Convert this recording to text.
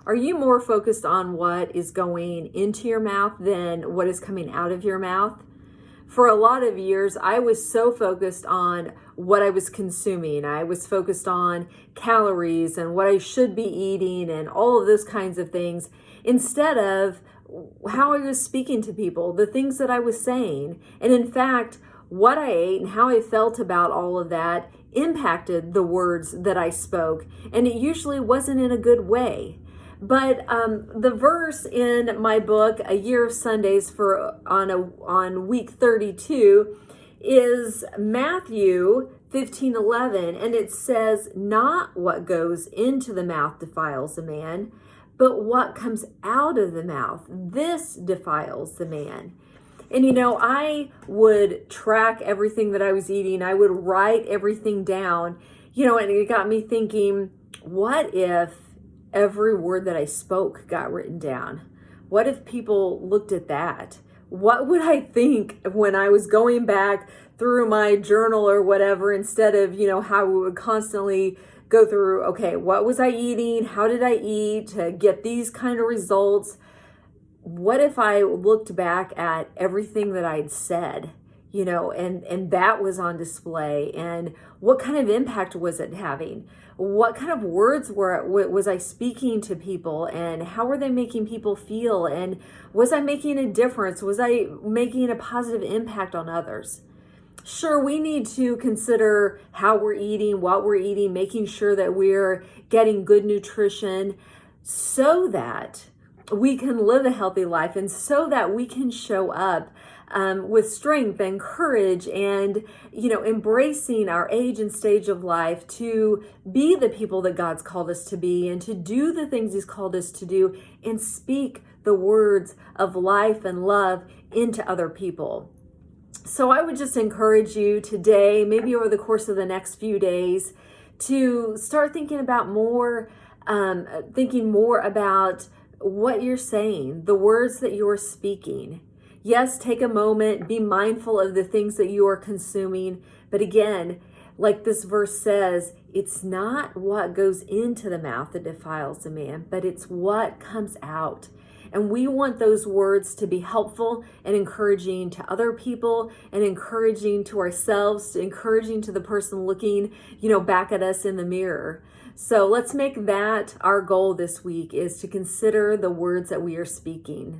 Are you more focused on what is going into your mouth than what is coming out of your mouth? For a lot of years, I was so focused on what I was consuming. I was focused on calories and what I should be eating and all of those kinds of things, instead of how I was speaking to people, the things that I was saying. And in fact, what I ate and how I felt about all of that impacted the words that I spoke. And it usually wasn't in a good way. But the verse in my book, A Year of Sundays on week 32, is Matthew 15:11, and it says, "Not what goes into the mouth defiles a man, but what comes out of the mouth, this defiles the man." And I would track everything that I was eating. I would write everything down, and it got me thinking, what if every word that I spoke got written down? What if people looked at that? What would I think when I was going back through my journal or whatever, instead of, how we would constantly go through, okay, what was I eating? How did I eat to get these kind of results? What if I looked back at everything that I'd said, and that was on display, and what kind of impact was it having? What kind of words was I speaking to people, and how were they making people feel? And was I making a difference? Was I making a positive impact on others? Sure, we need to consider how we're eating, what we're eating, making sure that we're getting good nutrition so that we can live a healthy life, and so that we can show up with strength and courage, and embracing our age and stage of life to be the people that God's called us to be, and to do the things He's called us to do, and speak the words of life and love into other people. So I would just encourage you today, maybe over the course of the next few days, to start thinking about more about what you're saying, the words that you're speaking. Yes, take a moment, be mindful of the things that you are consuming. But again, like this verse says, it's not what goes into the mouth that defiles a man, but it's what comes out. And we want those words to be helpful and encouraging to other people, and encouraging to ourselves, encouraging to the person looking, back at us in the mirror. So let's make that our goal this week, is to consider the words that we are speaking.